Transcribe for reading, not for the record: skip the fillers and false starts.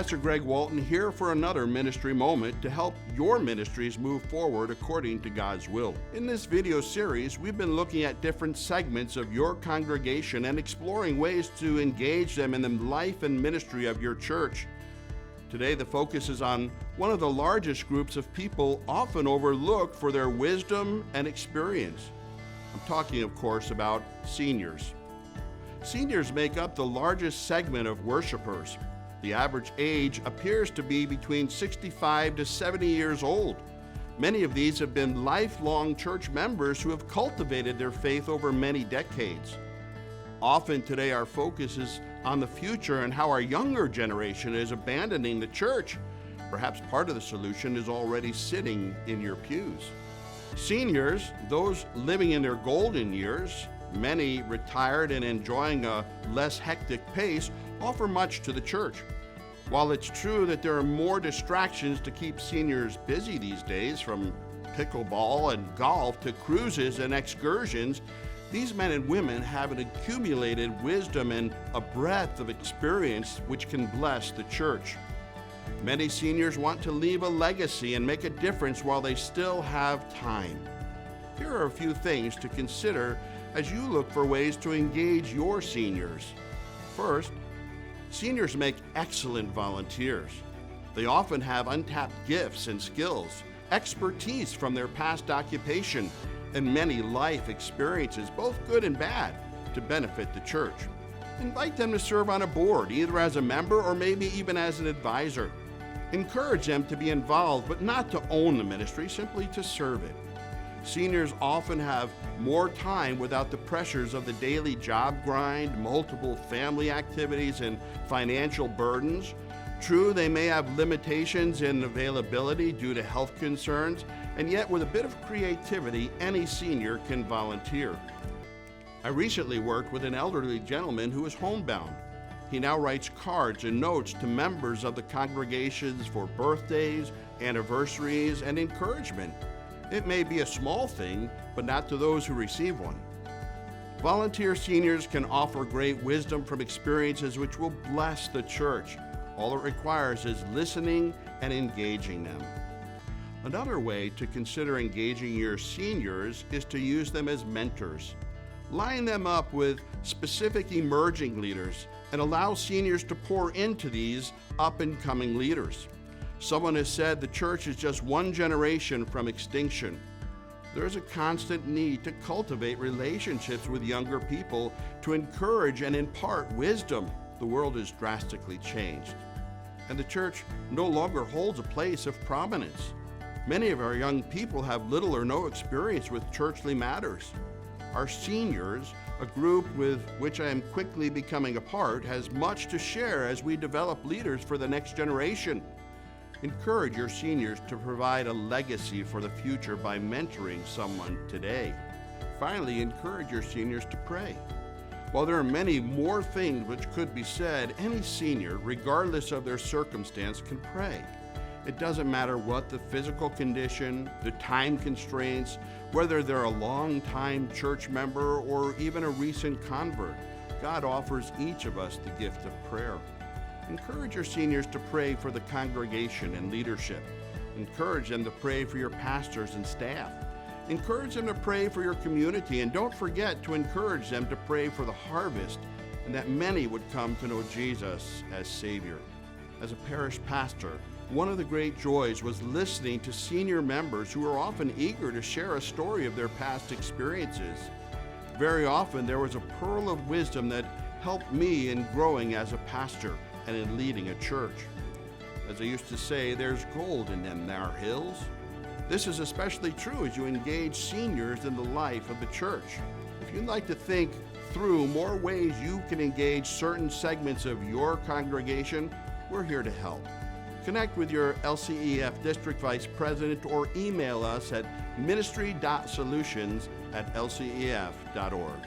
Pastor Greg Walton here for another ministry moment to help your ministries move forward according to God's will. In this video series, we've been looking at different segments of your congregation and exploring ways to engage them in the life and ministry of your church. Today, the focus is on one of the largest groups of people often overlooked for their wisdom and experience. I'm talking, of course, about seniors. Seniors make up the largest segment of worshipers. The average age appears to be between 65 to 70 years old. Many of these have been lifelong church members who have cultivated their faith over many decades. Often today our focus is on the future and how our younger generation is abandoning the church. Perhaps part of the solution is already sitting in your pews. Seniors, those living in their golden years, many retired and enjoying a less hectic pace, offer much to the church. While it's true that there are more distractions to keep seniors busy these days, from pickleball and golf to cruises and excursions, these men and women have an accumulated wisdom and a breadth of experience which can bless the church. Many seniors want to leave a legacy and make a difference while they still have time. Here are a few things to consider as you look for ways to engage your seniors. First, seniors make excellent volunteers. They often have untapped gifts and skills, expertise from their past occupation, and many life experiences, both good and bad, to benefit the church. Invite them to serve on a board, either as a member or maybe even as an advisor. Encourage them to be involved, but not to own the ministry, simply to serve it. Seniors often have more time without the pressures of the daily job grind, multiple family activities, and financial burdens. True, they may have limitations in availability due to health concerns, and yet with a bit of creativity, any senior can volunteer. I recently worked with an elderly gentleman who is homebound. He now writes cards and notes to members of the congregations for birthdays, anniversaries, and encouragement. It may be a small thing, but not to those who receive one. Volunteer seniors can offer great wisdom from experiences which will bless the church. All it requires is listening and engaging them. Another way to consider engaging your seniors is to use them as mentors. Line them up with specific emerging leaders and allow seniors to pour into these up-and-coming leaders. Someone has said the church is just one generation from extinction. There is a constant need to cultivate relationships with younger people to encourage and impart wisdom. The world is drastically changed, and the church no longer holds a place of prominence. Many of our young people have little or no experience with churchly matters. Our seniors, a group with which I am quickly becoming a part, has much to share as we develop leaders for the next generation. Encourage your seniors to provide a legacy for the future by mentoring someone today. Finally, encourage your seniors to pray. While there are many more things which could be said, any senior, regardless of their circumstance, can pray. It doesn't matter what the physical condition, the time constraints, whether they're a long-time church member or even a recent convert. God offers each of us the gift of prayer. Encourage your seniors to pray for the congregation and leadership. Encourage them to pray for your pastors and staff. Encourage them to pray for your community, and don't forget to encourage them to pray for the harvest and that many would come to know Jesus as Savior. As a parish pastor, one of the great joys was listening to senior members who were often eager to share a story of their past experiences. Very often there was a pearl of wisdom that helped me in growing as a pastor and in leading a church. As I used to say, there's gold in them there hills. This is especially true as you engage seniors in the life of the church. If you'd like to think through more ways you can engage certain segments of your congregation, we're here to help. Connect with your LCEF District Vice President or email us at ministry.solutions@lcef.org.